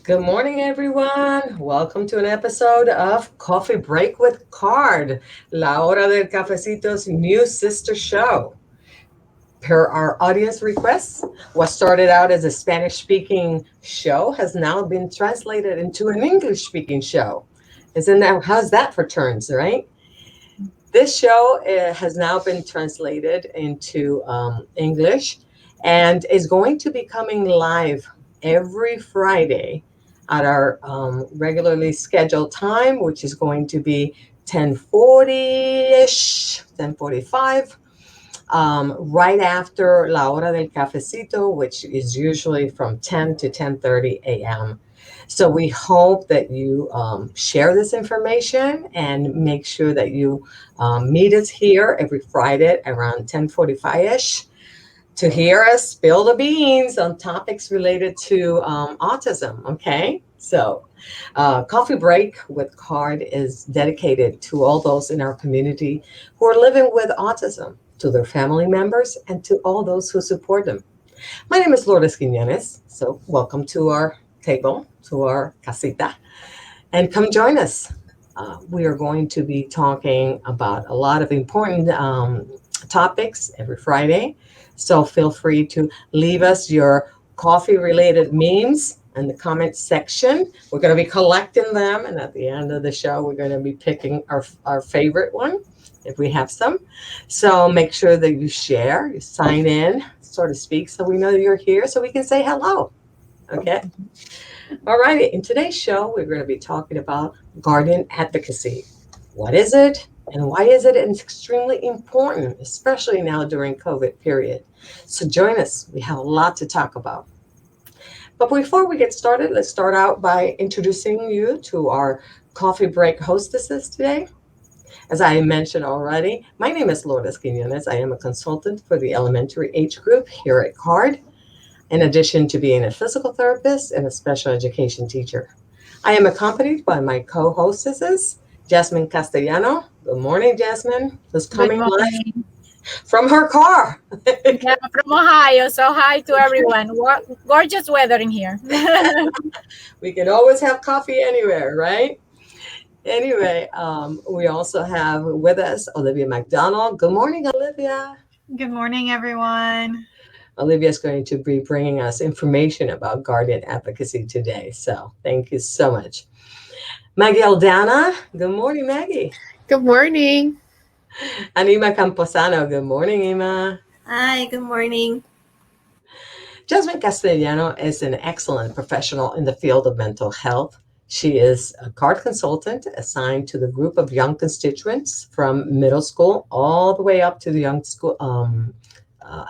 Good morning, everyone. Welcome to an episode of Coffee Break with Card, La Hora del Cafecito's new sister show. Per our audience requests, what started out as a Spanish speaking show has now been translated into an English speaking show. Isn't that, how's that for turns, right? This show has now been translated into English and is going to be coming live every Friday at our regularly scheduled time, which is going to be 10:40-ish, 10:45, right after La Hora del Cafecito, which is usually from 10 to 10:30 a.m. So we hope that you share this information and make sure that you meet us here every Friday around 10:45-ish to hear us spill the beans on topics related to autism. Okay, so Coffee Break with Card is dedicated to all those in our community who are living with autism, to their family members, and to all those who support them. My name is Lourdes Quiñones, so welcome to our table, to our casita, and come join us. We are going to be talking about a lot of important topics every Friday. So feel free to leave us your coffee related memes in the comment section. We're going to be collecting them. And at the end of the show, we're going to be picking our favorite one if we have some. So make sure that you share, you sign in, so to speak, so we know you're here so we can say hello. Okay. All righty. In today's show, we're going to be talking about guardian advocacy. What is it? And why is it extremely important, especially now during COVID period? So join us. We have a lot to talk about. But before we get started, let's start out by introducing you to our coffee break hostesses today. As I mentioned already, my name is Lourdes Quiñones. I am a consultant for the elementary age group here at CARD, in addition to being a physical therapist and a special education teacher. I am accompanied by my co-hostesses, Jasmine Castellano. Good morning, Jasmine, who's Good coming live morning. from her car. Yeah, from Ohio. So hi to everyone. Gorgeous weather in here. We can always have coffee anywhere, right? Anyway, we also have with us Olivia McDonald. Good morning, Olivia. Good morning, everyone. Olivia is going to be bringing us information about guardian advocacy today. So thank you so much. Maggie Aldana. Good morning, Maggie. Good morning. And Ima Camposano. Good morning, Ima. Hi, good morning. Jasmine Castellano is an excellent professional in the field of mental health. She is a card consultant assigned to the group of young constituents from middle school all the way up to the young school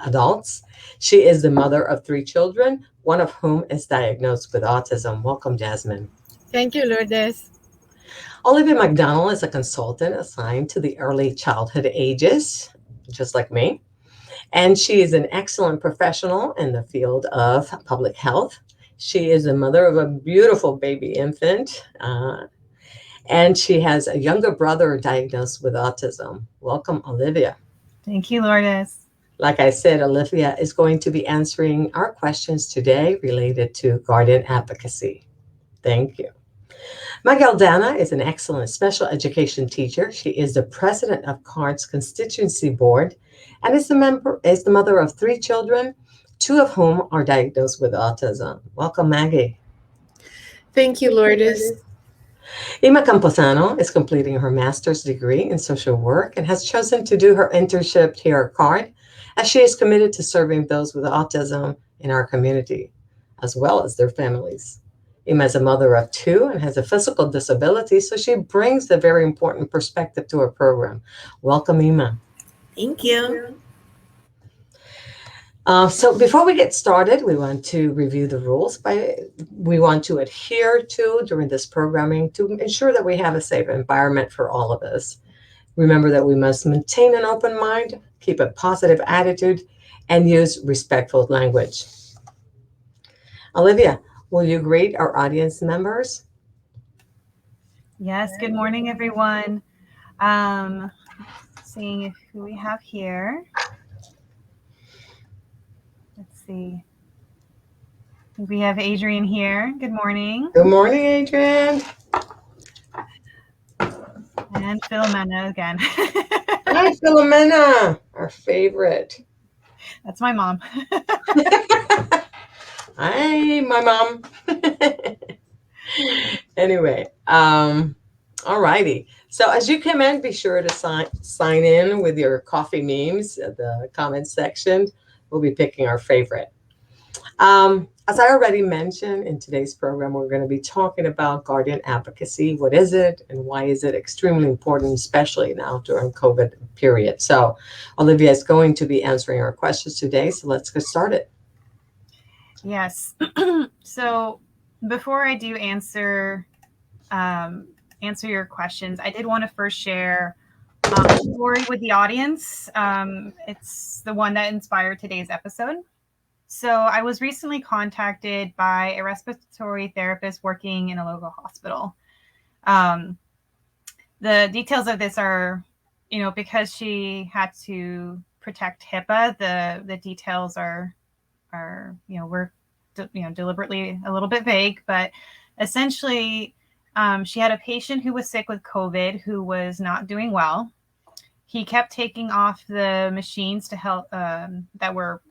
adults. She is the mother of three children, one of whom is diagnosed with autism. Welcome, Jasmine. Thank you, Lourdes. Olivia McDonald is a consultant assigned to the early childhood ages, just like me. And she is an excellent professional in the field of public health. She is the mother of a beautiful baby infant, and she has a younger brother diagnosed with autism. Welcome, Olivia. Thank you, Lourdes. Like I said, Olivia is going to be answering our questions today related to guardian advocacy. Thank you. Magaldana is an excellent special education teacher. She is the president of CARD's constituency board and is the mother of three children, two of whom are diagnosed with autism. Welcome, Maggie. Thank you, Lourdes. Ima Camposano is completing her master's degree in social work and has chosen to do her internship here at CARD, as she is committed to serving those with autism in our community, as well as their families. Ima is a mother of two and has a physical disability, so she brings a very important perspective to her program. Welcome, Ima. Thank you. So before we get started, we want to review the rules we want to adhere to during this programming to ensure that we have a safe environment for all of us. Remember that we must maintain an open mind, keep a positive attitude, and use respectful language. Olivia, will you greet our audience members? Yes, good morning, everyone. Seeing who we have here. Let's see. We have Adrian here. Good morning. Good morning, Adrian. And Philomena again. Hi, Philomena, our favorite. That's my mom. Hi, my mom. Anyway, all righty. So as you come in, be sure to sign in with your coffee memes at the comments section. We'll be picking our favorite. As I already mentioned in today's program, we're going to be talking about guardian advocacy. What is it and why is it extremely important, especially now during COVID period? So Olivia is going to be answering our questions today. So let's get started. Yes. So before I do answer your questions, I did want to first share a story with the audience. It's the one that inspired today's episode. So I was recently contacted by a respiratory therapist working in a local hospital. The details of this are, because she had to protect HIPAA, the details are we're deliberately a little bit vague, but essentially she had a patient who was sick with COVID who was not doing well. He kept taking off the machines to help that were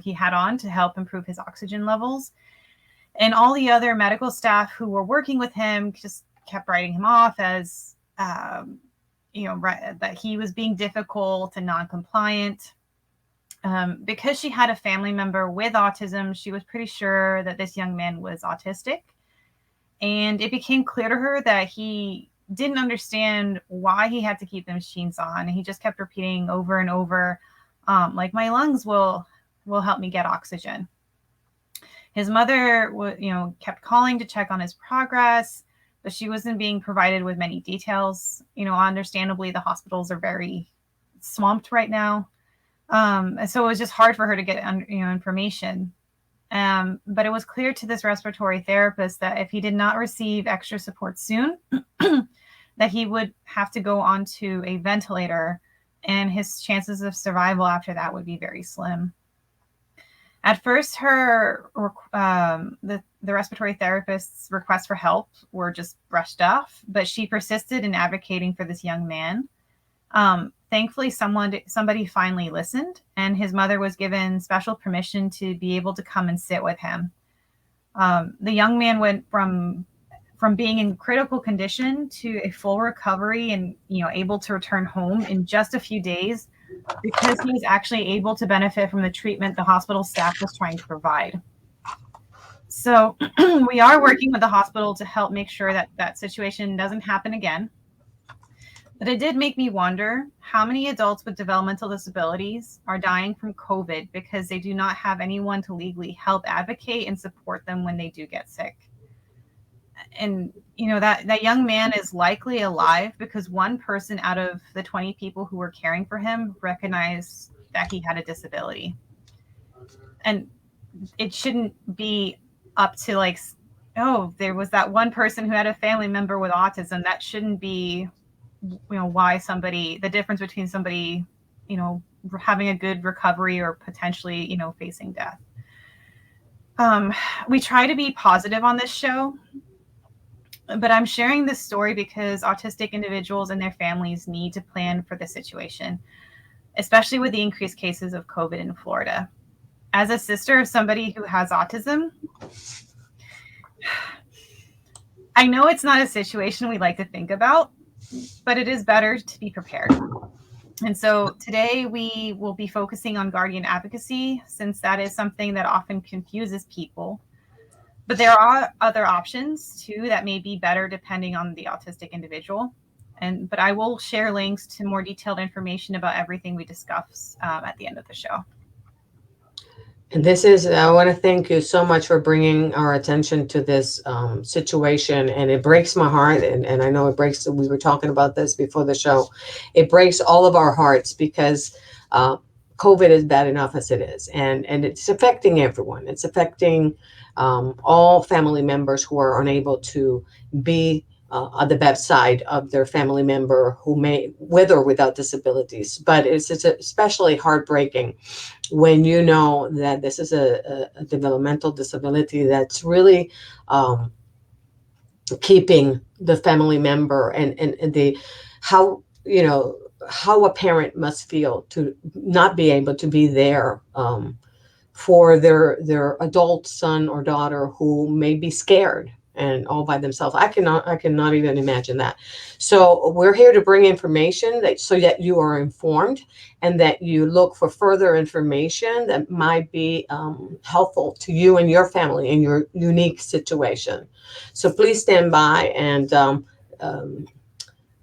he had on to help improve his oxygen levels. And all the other medical staff who were working with him just kept writing him off as, that he was being difficult and non-compliant. Because she had a family member with autism, she was pretty sure that this young man was autistic. And it became clear to her that he didn't understand why he had to keep the machines on. And he just kept repeating over and over, like, my lungs will help me get oxygen. His mother kept calling to check on his progress, but she wasn't being provided with many details. Understandably, the hospitals are very swamped right now. So it was just hard for her to get information. But it was clear to this respiratory therapist that if he did not receive extra support soon, that he would have to go onto a ventilator, and his chances of survival after that would be very slim. At first, the respiratory therapist's requests for help were just brushed off, but she persisted in advocating for this young man. Thankfully, somebody finally listened, and his mother was given special permission to be able to come and sit with him. The young man went from being in critical condition to a full recovery and able to return home in just a few days, because he was actually able to benefit from the treatment the hospital staff was trying to provide. So we are working with the hospital to help make sure that situation doesn't happen again. But it did make me wonder how many adults with developmental disabilities are dying from COVID because they do not have anyone to legally help advocate and support them when they do get sick. And that young man is likely alive because one person out of the 20 people who were caring for him recognized that he had a disability. And it shouldn't be up to there was that one person who had a family member with autism. That shouldn't be why the difference between somebody having a good recovery or potentially facing death. We try to be positive on this show, but I'm sharing this story because autistic individuals and their families need to plan for the situation, especially with the increased cases of COVID in Florida. As a sister of somebody who has autism, I know it's not a situation we like to think about, but it is better to be prepared. And so today we will be focusing on guardian advocacy, since that is something that often confuses people. But there are other options too that may be better depending on the autistic individual. But I will share links to more detailed information about everything we discuss at the end of the show. And I want to thank you so much for bringing our attention to this situation. And it breaks my heart. And I know it breaks, we were talking about this before the show. It breaks all of our hearts because COVID is bad enough as it is. And it's affecting everyone. It's affecting all family members who are unable to be on the website of their family member who may, with or without disabilities. But it's especially heartbreaking when you know that this is a developmental disability that's really keeping the family member and the how how a parent must feel to not be able to be there for their adult son or daughter who may be scared and all by themselves. I cannot even imagine that. So we're here to bring information so that you are informed and that you look for further information that might be helpful to you and your family in your unique situation. So please stand by and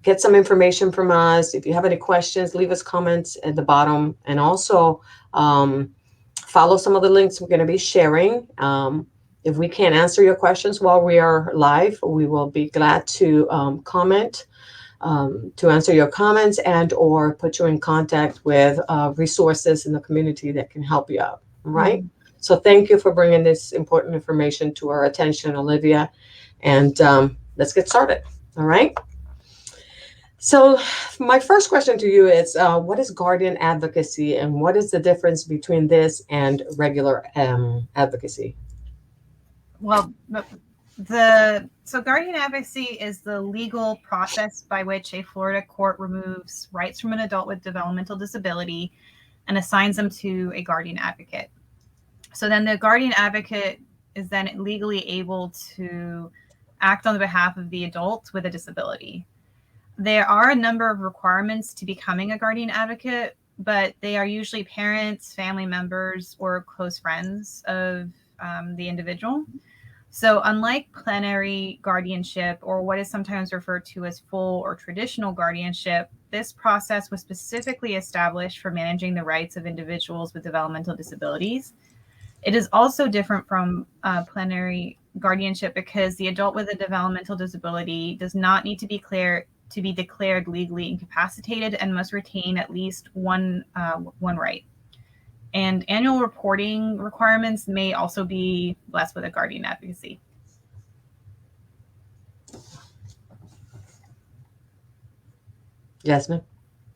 get some information from us. If you have any questions, leave us comments at the bottom, and also follow some of the links we're going to be sharing. If we can't answer your questions while we are live, we will be glad to comment, to answer your comments and or put you in contact with resources in the community that can help you out. All right. So thank you for bringing this important information to our attention, Olivia. And let's get started. All right. So my first question to you is, what is guardian advocacy and what is the difference between this and regular advocacy? Well, so guardian advocacy is the legal process by which a Florida court removes rights from an adult with developmental disability and assigns them to a guardian advocate. So then the guardian advocate is then legally able to act on the behalf of the adult with a disability. There are a number of requirements to becoming a guardian advocate, but they are usually parents, family members, or close friends of the individual. So unlike plenary guardianship, or what is sometimes referred to as full or traditional guardianship, this process was specifically established for managing the rights of individuals with developmental disabilities. It is also different from plenary guardianship because the adult with a developmental disability does not need to be declared legally incapacitated and must retain at least one right. And annual reporting requirements may also be less with a guardian advocacy. Jasmine,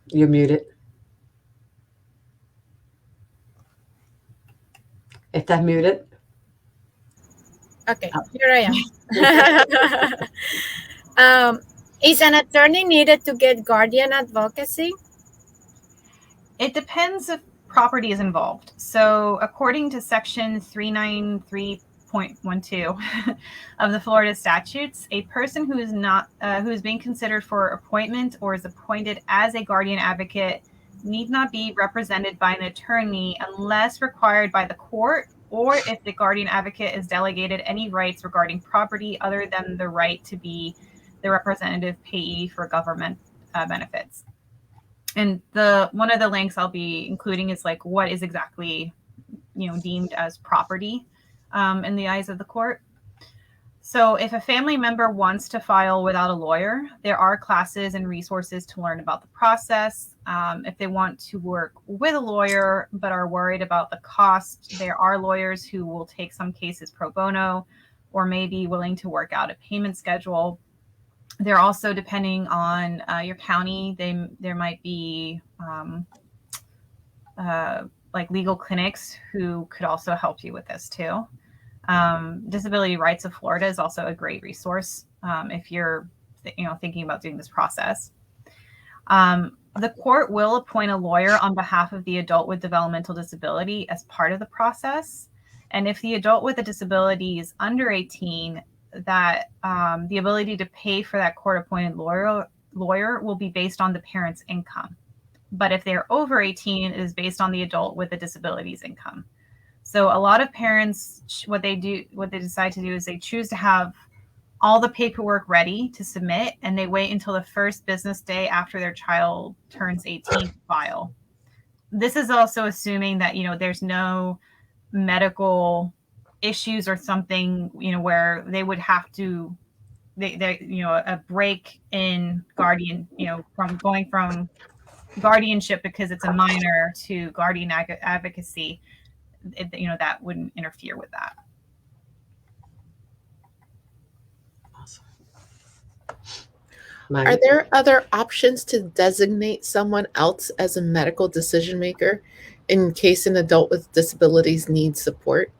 you're muted. ¿Estás muted? Okay, here I am. Is an attorney needed to get guardian advocacy? It depends if property is involved. So according to section 393.12 of the Florida statutes, a person who is being considered for appointment or is appointed as a guardian advocate need not be represented by an attorney unless required by the court, or if the guardian advocate is delegated any rights regarding property other than the right to be the representative payee for government benefits. And one of the links I'll be including is like what is exactly deemed as property in the eyes of the court. So if a family member wants to file without a lawyer, there are classes and resources to learn about the process. If they want to work with a lawyer but are worried about the cost, there are lawyers who will take some cases pro bono or may be willing to work out a payment schedule. They're also, depending on your county, there might be like legal clinics who could also help you with this too. Disability Rights of Florida is also a great resource if you're thinking about doing this process. The court will appoint a lawyer on behalf of the adult with developmental disability as part of the process. And if the adult with a disability is under 18, that the ability to pay for that court-appointed lawyer will be based on the parent's income. But if they're over 18, it is based on the adult with a disability's income. So a lot of parents, what they decide to do is they choose to have all the paperwork ready to submit, and they wait until the first business day after their child turns 18 to file. This is also assuming that there's no medical issues or something where they would have to a break in guardian from going from guardianship because it's a minor to guardian advocacy. That wouldn't interfere with that. Awesome. Are there other options to designate someone else as a medical decision maker in case an adult with disabilities needs support?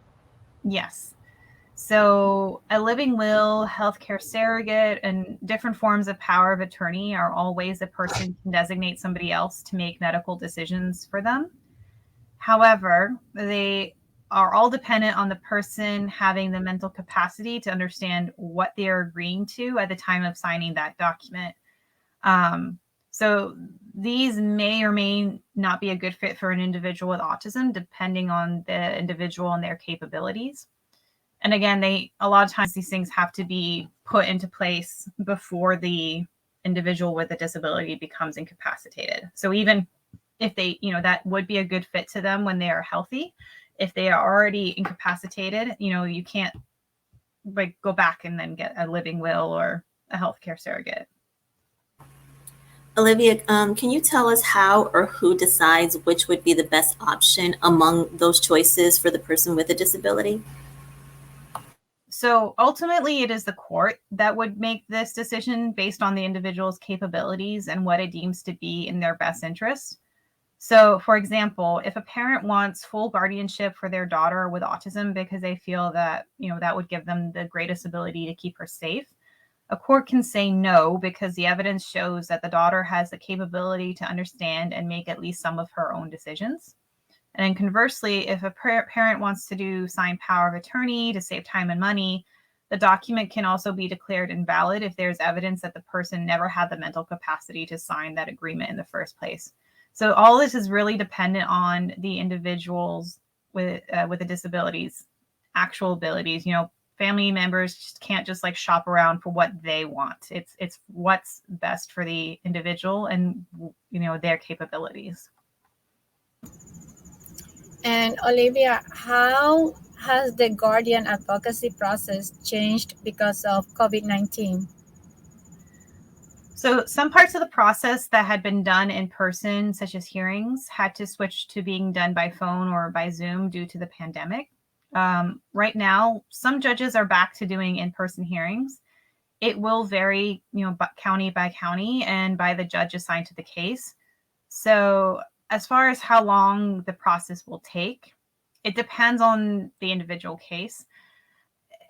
Yes. So a living will, healthcare surrogate, and different forms of power of attorney are all ways a person can designate somebody else to make medical decisions for them. However, they are all dependent on the person having the mental capacity to understand what they are agreeing to at the time of signing that document. So these may or may not be a good fit for an individual with autism, depending on the individual and their capabilities. And again, a lot of times these things have to be put into place before the individual with a disability becomes incapacitated. So even if they, that would be a good fit to them when they are healthy. If they are already incapacitated, you can't like go back and then get a living will or a healthcare surrogate. Olivia, can you tell us how or who decides which would be the best option among those choices for the person with a disability? So ultimately, it is the court that would make this decision based on the individual's capabilities and what it deems to be in their best interest. So, for example, if a parent wants full guardianship for their daughter with autism because they feel that, that would give them the greatest ability to keep her safe, a court can say no because the evidence shows that the daughter has the capability to understand and make at least some of her own decisions. And then conversely, if a parent wants to do signed power of attorney to save time and money, the document can also be declared invalid if there's evidence that the person never had the mental capacity to sign that agreement in the first place. So all this is really dependent on the individuals with the disabilities, actual abilities. Family members just can't just like shop around for what they want. It's what's best for the individual and their capabilities. And Olivia, how has the guardian advocacy process changed because of COVID-19? So some parts of the process that had been done in person, such as hearings, had to switch to being done by phone or by Zoom due to the pandemic. Right now, some judges are back to doing in-person hearings. It will vary, county by county and by the judge assigned to the case. So as far as how long the process will take, it depends on the individual case.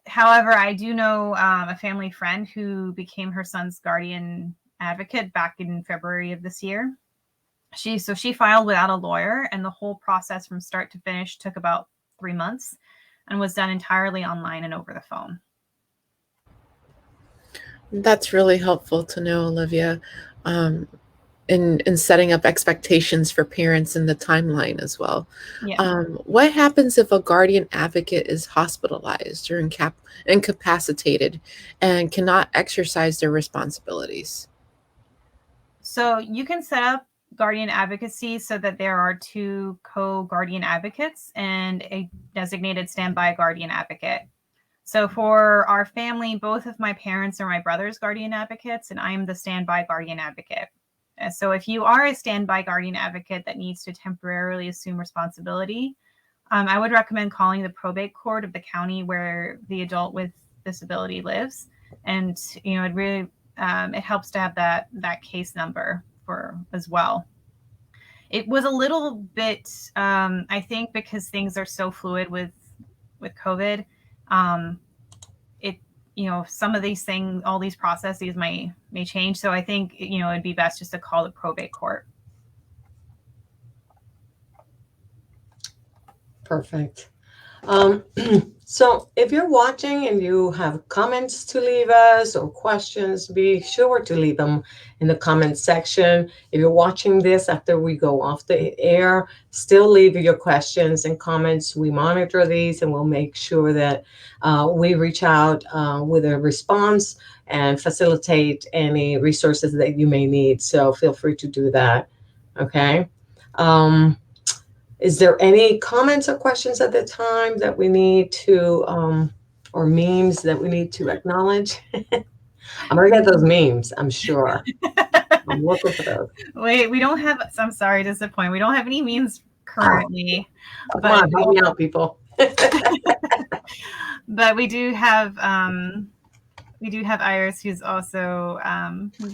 However, I do know a family friend who became her son's guardian advocate back in February of this year. She filed without a lawyer, and the whole process from start to finish took about 3 months and was done entirely online and over the phone. That's really helpful to know, Olivia, in setting up expectations for parents in the timeline as well. Yeah. What happens if a guardian advocate is hospitalized or incapacitated and cannot exercise their responsibilities? So you can set up guardian advocacy so that there are 2 co-guardian advocates and a designated standby guardian advocate. So for our family, both of my parents are my brother's guardian advocates, and I am the standby guardian advocate. So if you are a standby guardian advocate that needs to temporarily assume responsibility, I would recommend calling the probate court of the county where the adult with disability lives. And, it really, it helps to have that case number for as well. It was a little bit, I think, because things are so fluid with COVID, some of these things, all these processes may change. So I think, it'd be best just to call the probate court. Perfect. So if you're watching and you have comments to leave us or questions, be sure to leave them in the comment section. If you're watching this after we go off the air, still leave your questions and comments. We monitor these and we'll make sure that we reach out with a response and facilitate any resources that you may need. So feel free to do that. Okay. Is there any comments or questions at the time that we need to, or memes that we need to acknowledge? I'm gonna get those memes, I'm sure. I'm looking for those. Wait, we don't have, I'm sorry to disappoint. We don't have any memes currently. Come on, help me out, people. But we do have we do have Iris, who's also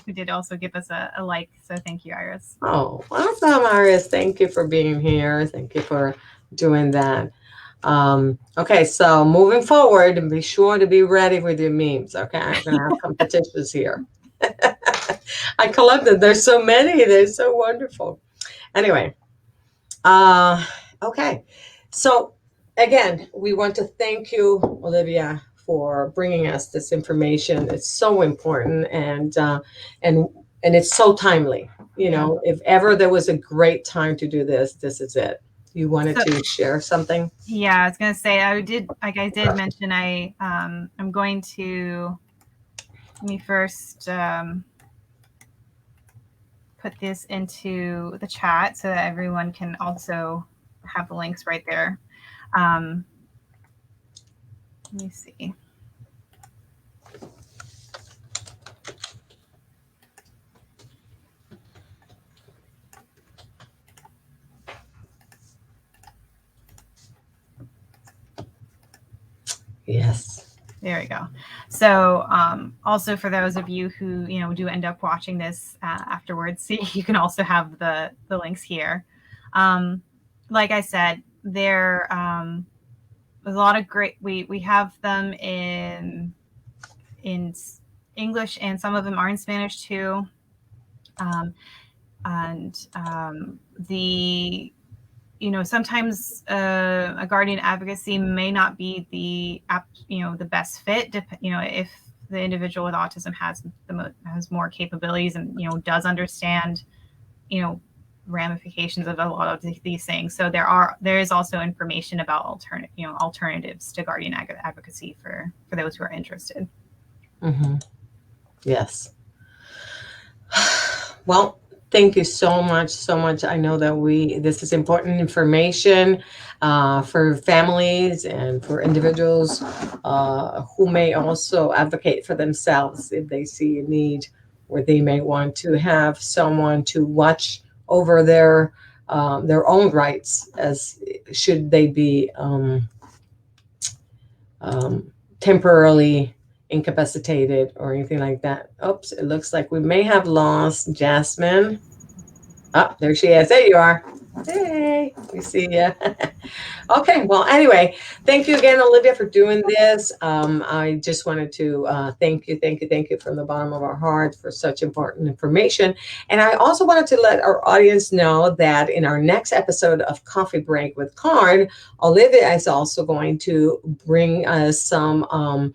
who did also give us a like. So thank you, Iris. Oh, awesome, Iris. Thank you for being here. Thank you for doing that. Okay, so moving forward, be sure to be ready with your memes. Okay, I'm gonna have competitions here. I collected. There's so many. They're so wonderful. Anyway, okay. So again, we want to thank you, Olivia, for bringing us this information. It's so important, and it's so timely. You know, if ever there was a great time to do this, this is it. You wanted to share something? Yeah, I was gonna say I did mention I'm going to let me first put this into the chat so that everyone can also have the links right there. Let me see. Yes. There we go. So also for those of you who, do end up watching this afterwards, you can also have the links here. Like I said, there's a lot of great, we have them in English, and some of them are in Spanish too. Sometimes a guardian advocacy may not be the best fit, if the individual with autism has more capabilities and does understand ramifications of a lot of these things. So there is also information about alternatives to guardian advocacy for those who are interested. Mm-hmm. Yes. Well, thank you so much. I know that this is important information for families and for individuals who may also advocate for themselves if they see a need where they may want to have someone to watch over their own rights, as should they be temporarily incapacitated or anything like that. Oops, it looks like we may have lost Jasmine. Oh, there she is. There you are. Hey, we see you. Okay, well, anyway, thank you again, Olivia, for doing this. I just wanted to thank you from the bottom of our heart for such important information. And I also wanted to let our audience know that in our next episode of Coffee Break with Card, Olivia is also going to bring us some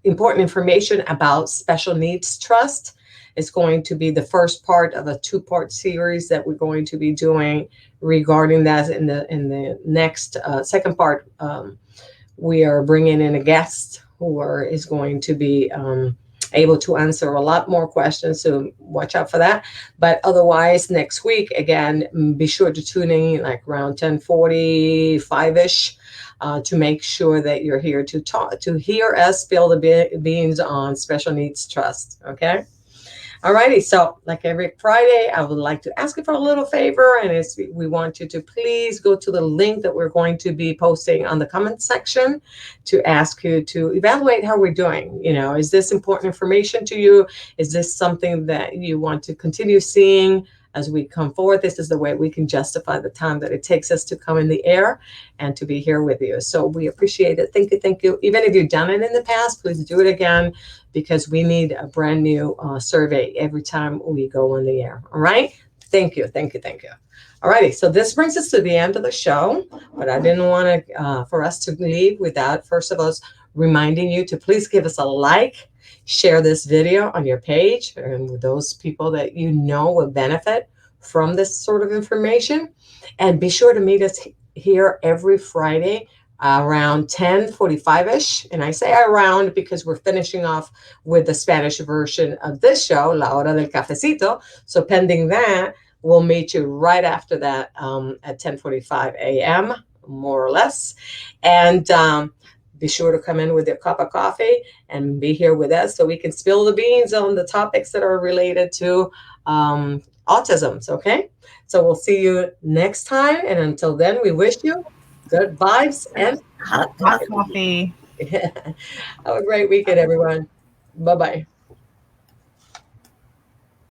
important information about special needs trust. It's going to be the first part of a 2-part series that we're going to be doing regarding that. In the next second part, we are bringing in a guest who is going to be able to answer a lot more questions, so watch out for that. But otherwise, next week, again, be sure to tune in like around 10:45-ish. To make sure that you're here to hear us spill the beans on special needs trust. Okay. Alrighty, so like every Friday, I would like to ask you for a little favor, and we want you to please go to the link that we're going to be posting on the comment section to ask you to evaluate how we're doing. Is this important information to you? Is this something that you want to continue seeing as we come forward? This is the way we can justify the time that it takes us to come in the air and to be here with you. So we appreciate it. Thank you. Even if you've done it in the past, please do it again, because we need a brand new survey every time we go on the air. All right. Thank you. All righty. So this brings us to the end of the show, but I didn't want to for us to leave without first of all reminding you to please give us a like, share this video on your page and with those people that will benefit from this sort of information. And be sure to meet us here every Friday around 10:45-ish. And I say around because we're finishing off with the Spanish version of this show, La Hora del Cafecito. So pending that, we'll meet you right after that at 10:45 a.m., more or less. And be sure to come in with your cup of coffee and be here with us so we can spill the beans on the topics that are related to autism. Okay? So we'll see you next time. And until then, we wish you good vibes and Hot coffee. Have a great weekend, everyone. Bye-bye.